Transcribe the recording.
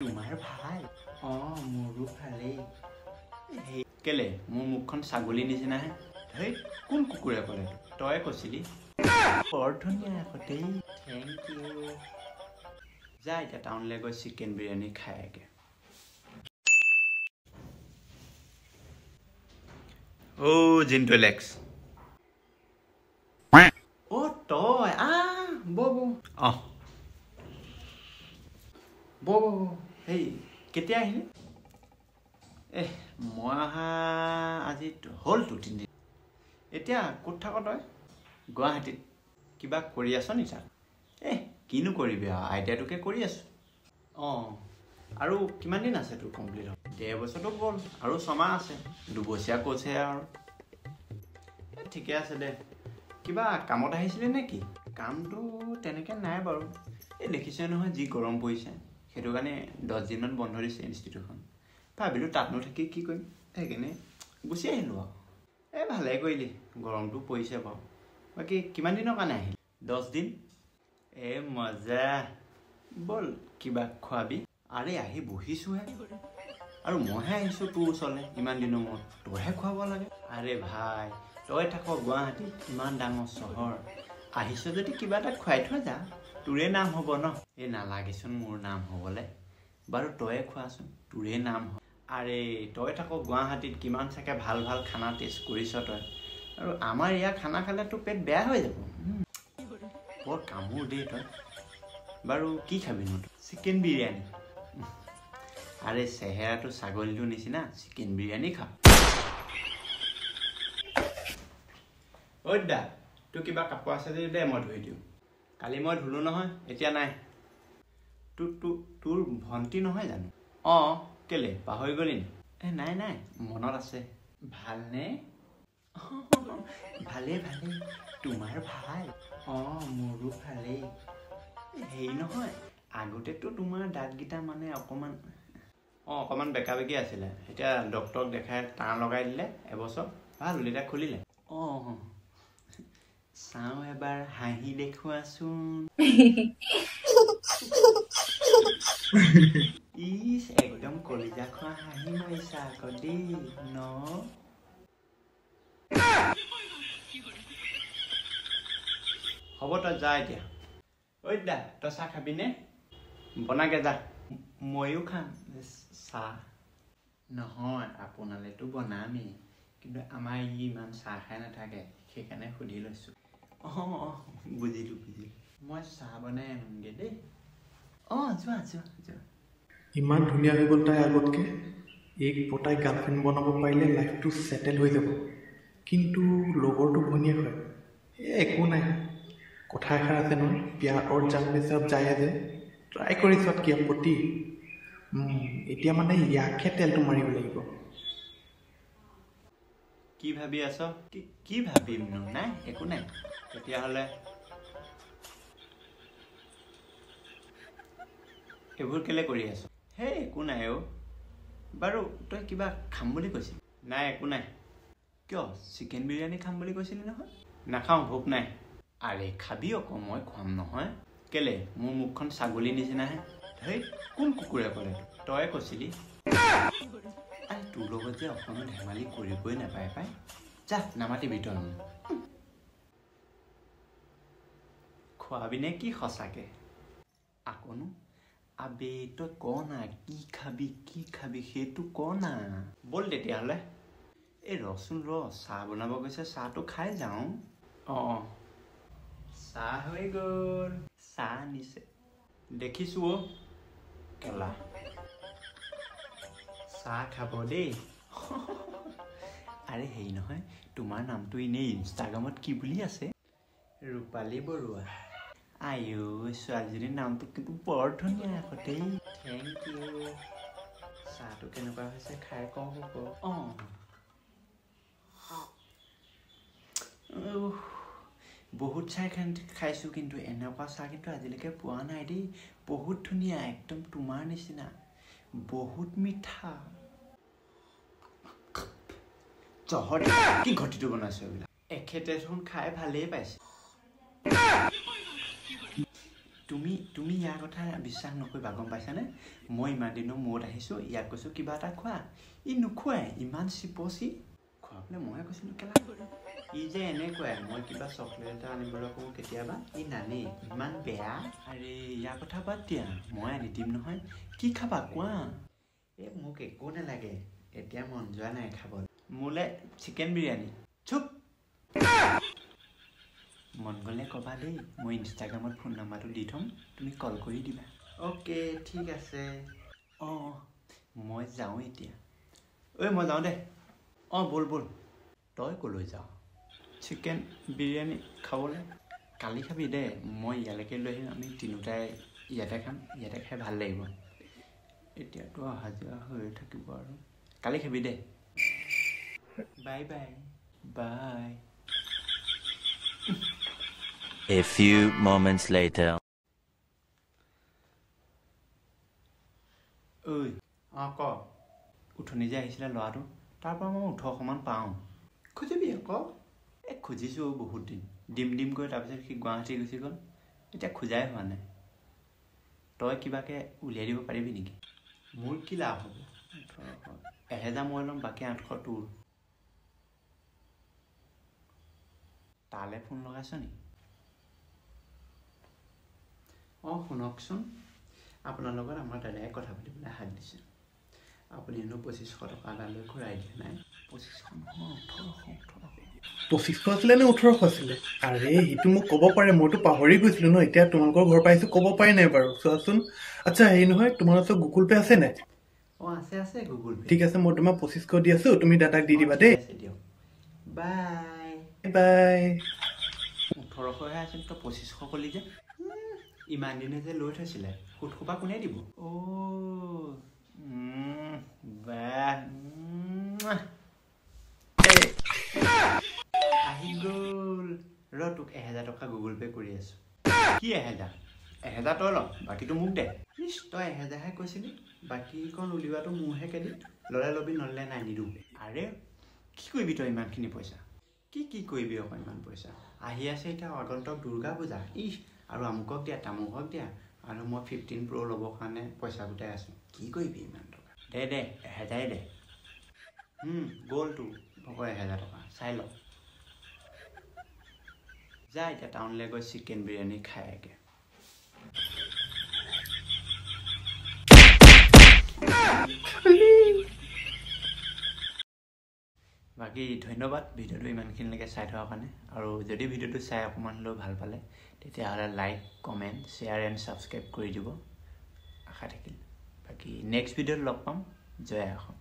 তোমাৰ ভাল? মোৰো ভালেই। কেলে মোৰ মুখখন ছাগলী নিচিনাহে? হেই কোন কুকুৰে ক'লে? তই কৈছিলি। বৰ ধুনীয়া দেই। Thank you. যা এতিয়া টাউনলৈ গৈ চিকেন বিৰিয়ানী খাই আগে। জিণ্টু এলেক্স। তই বৌ হেই কেতিয়া আহিলি? মই অহা আজি হ'লতো 3 দিন। এতিয়া ক'ত থাক তই? গুৱাহাটীত। কিবা কৰি আছ নি তাত? কিনো কৰিবি আৰু আইডিয়াটোকে কৰি আছো। আৰু কিমান দিন আছে তোৰ কমপ্লিট হ'ব? 1.5 বছৰটো গ'ল আৰু 6 মাহ আছে। 2 বছৰীয়া কৈছে আৰু। ঠিকে আছে দে। কিবা কামত আহিছিলে নে কি? কামটো তেনেকৈ নাই বাৰু। দেখিছে নহয় যি গৰম পৰিছে, সেইটো কাৰণে 10 দিনমান বন্ধ দিছে ইনষ্টিটিউটখন। ভাবিলোঁ তাতনো থাকি কি কৰিম, সেইকাৰণে গুচি আহিলোঁ আৰু। ভালেই কৰিলি, গৰমটো পৰিছে বাৰু। বাকী কিমান দিনৰ কাৰণে আহিলি? 10 দিন। মজা। ব'ল কিবা খোৱাবি। আহি বহিছোঁহে আৰু মইহে আহিছোঁ তোৰ ওচৰলৈ ইমান দিনৰ মূৰত। তইহে খুৱাব লাগে। ভাই তই থাক গুৱাহাটীত, ইমান ডাঙৰ চহৰ। আহিছ যদি কিবা এটা খুৱাই থৈ যা, তোৰে নাম হ'ব ন। নালাগেচোন মোৰ নাম হ'বলৈ। বাৰু তয়ে খোৱাচোন, তোৰে নাম হ'ব। তই থাক গুৱাহাটীত, কিমান চাগে ভাল ভাল খানা টেষ্ট কৰিছ তই। আৰু আমাৰ ইয়াৰ খানা খালে তোৰ পেট বেয়া হৈ যাব। বৰ কামোৰ দেই তই। বাৰু কি খাবিনো তই? চিকেন বিৰিয়ানী। চেহেৰাটো ছাগলীটোৰ নিচিনা, চিকেন বিৰিয়ানী খা। দা তোৰ কিবা কাপোৰ আছে যদি দে, মই ধুই দিওঁ। কালি মই ধুলোঁ নহয়, এতিয়া নাই। তোৰ ভণ্টি নহয় জানো? কেলে পাহৰি গলি নি? নাই মনত আছে। ভালনে? ভালেই। তোমাৰ ভাল? মোৰো ভালেই। হেৰি নহয়, আগতেতো তোমাৰ দাঁতকেইটা মানে অকণমান বেকা বেকি আছিলে। এতিয়া ডক্তৰক দেখাই টান লগাই দিলে এবছৰ। ভাল হ'ল, এতিয়া খুলিলে। চাওঁ এবাৰ হাঁহি দেখুৱাচোন। একদম কলিজা খোৱা হাঁহি মাৰিছা আকৌ দেই ন। হ'ব তই যা এতিয়া। দা তই চাহ খাবিনে? বনাগে যা। ময়ো খাম চাহ। নহয় আপোনালৈতো বনামেই, কিন্তু আমাৰ ইমান চাহ খাই নাথাকে, সেইকাৰণে সুধি লৈছোঁ। বুজিলোঁ। মই চাহ বনাই আনোগৈ দেই। যোৱা। ইমান ধুনীয়া হৈ গ'ল তাই আগতকৈ। পতাই গাৰ্লফ্ৰেণ্ড বনাব পাৰিলে লাইফটো ছেটেল হৈ যাব। কিন্তু লগৰটো ভনীয়েক হয়। একো নাই, কথা এষাৰ আছে নহয়, প্যাৰ অৰ জাং মে সব জায়েজ হে। ট্ৰাই কৰি চোৱাত কি আপত্তি। এতিয়া মানে ইয়াকহে তেলটো মাৰিব লাগিব। কি ভাবি আছ? কি ভাবিমনো? নাই একো নাই। তেতিয়াহ'লে এইবোৰ কেলে কৰি আছ? একো নাই বাৰু তই কিবা খাম বুলি কৈছিলি? নাই একো নাই। কিয়? চিকেন বিৰিয়ানী খাম বুলি কৈছিলি নহয়। নাখাওঁ, ভোক নাই। খাবি আকৌ, মই খুৱাম নহয়। কেলে মোৰ মুখখন ছাগলী নিচিনাহে? কোন কুকুৰে ক'লে? তই কৈছিলি। তোৰ লগত যে অকণো ধেমালি কৰিবই নাপায় পাই। যা নামাতিবি তই মোক। খোৱাবিনে কি সঁচাকে? আকনো তই ক না, কি খাবি সেইটো ক না। ব'ল তেতিয়াহ'লে। ৰচোন চাহ বনাব গৈছে, চাহটো খাই যাওঁ। চাহ হৈ গ'ল। চাহ আনিছে দেখিছোঁ কেলা। চাহ খাব দেই। হেৰি নহয়, তোমাৰ নামটো এনেই ইনষ্টাগ্ৰামত কি বুলি আছে? ৰূপালী বৰুৱা। ছোৱালীজনীৰ নামটো কিন্তু বৰ ধুনীয়া আকৌ দেই। Thank you. চাহটো কেনেকুৱা হৈছে খাই কওঁ আকৌ। বহুত চাহ খাইছোঁ, কিন্তু এনেকুৱা চাহ কিন্তু আজিলৈকে পোৱা নাই দেই। বহুত ধুনীয়া, একদম তোমাৰ নিচিনা, বহুত মিঠা। কি ঘটিটো বনাইছো এইবিলাক? এখেতে দেখোন খাই ভালেই পাইছে। তুমি ইয়াৰ কথা বিশ্বাস নকৰিবা গম পাইছানে মই ইমান দিনৰ মূৰত আহিছোঁ ইয়াক কৈছোঁ কিবা এটা খোৱা ই নোখোৱাই ইমান চিপচি খোৱাবলৈ ময়ে কৈছিলোঁ কেলা ই যে এনেকুৱাই মই কিবা চকলেট এটা আনিবলৈ কওঁ কেতিয়াবা ই নানেই ইমান বেয়া আৰে ইয়াৰ কথা বাদ দিয়া মই আনি দিম নহয় কি খাবা কোৱা এই মোক একো নালাগে এতিয়া মন যোৱা নাই খাবলৈ মোলৈ চিকেন বিৰিয়ানী চুপ মন গ'লে ক'বা দেই মই ইনষ্টাগ্ৰামত ফোন নাম্বাৰটো দি থ'ম তুমি কল কৰি দিবা অ'কে ঠিক আছে অঁ মই যাওঁ এতিয়া ঐ মই যাওঁ দে অঁ ব'ল তই ক'লৈ যাওঁ চিকেন বিৰিয়ানী খাবলৈ কালি খাবি দে মই ইয়ালৈকে লৈ আহিম আমি তিনিওটাই ইয়াতে খাম ইয়াতে খাই ভাল লাগিব এতিয়াতো অহা যোৱা হৈ থাকিব আৰু কালি খাবি দে bye bye bye A few moments later. ঐ অঁ ক উঠনি যে আহিছিলে ল'ৰাটো তাৰপৰা মই 1800 পাওঁ খুজিবি আকৌ এই খুজিছোঁ বহুত দিম কৰি তাৰপিছত সি গুৱাহাটী গুচি গ'ল এতিয়া খোজাই হোৱা নাই তই কিবাকে উলিয়াই দিব পাৰিবি নেকি মোৰ কি লাভ হ'ব 1800 1000 মই ল'ম বাকী 800 তোৰ তালৈ ফোন লগাইছ নি অঁ শুনকচোন আপোনাৰ লগত আমাৰ দাদাই কথা পাতিবলৈ হাত দিছে আপুনি হেনো 2500 টকা এটালৈ ঘূৰাই দিয়া নাই 2500 নহয় 1800 2500 আছিলে নে 1800 আছিলে আৰে সেইটো মোক ক'ব পাৰে মইতো পাহৰি গৈছিলোঁ ন এতিয়া তোমালোকৰ ঘৰ পাইছোঁ ক'ব পাৰি নাই বাৰু চোৱাচোন আচ্ছা হেৰি নহয় তোমাৰ ওচৰত গুগল পে' আছে নাই অঁ আছে গুগল পে' ঠিক আছে মই তোমাক 2500 দি আছোঁ তুমি দাদাক দি দিবা দেই দিয়ক বাই বাই 1800হে আছিল তই 2500 ক'লি যে ইমান দিনে যে লৈ থৈছিলে সুতসোপা কোনে দিব আহি গ'ল ৰ তোক 1000 টকা গুগল পে' কৰি আছো কি 1000 তই ল বাকীটো মোক দে ইছ তই 1000হে কৈছিলি বাকীকণ উলিওৱাটো মোৰহে কেদি ল'ৰাই ল'বি নল'লে নাই নিদিওঁ আৰে কি কৰিবি তই ইমানখিনি পইচা কি কৰিবি আকৌ ইমান পইচা আহি আছে এতিয়া আগন্তুক দুৰ্গা পূজা ইছ আৰু আমুকক দিয়া তামুকক দিয়া আৰু মই 15 Pro ল'বৰ কাৰণে পইচা গোটাই আছোঁ কি কৰিবি ইমান টকা দে 1000 দে গ'লটো হ'ব 1000 টকা চাই ল যা এতিয়া টাউনলৈ গৈ চিকেন বিৰিয়ানী খাই আগে বাকী ধন্যবাদ ভিডিঅ'টো ইমানখিনিলৈকে চাই থকাৰ কাৰণে আৰু যদি ভিডিঅ'টো চাই অকণমান হ'লেও ভাল পালে তেতিয়াহ'লে like comment share and subscribe কৰি দিব আশা থাকিল বাকী নেক্সট ভিডিঅ'ত লগ পাম জয় অসম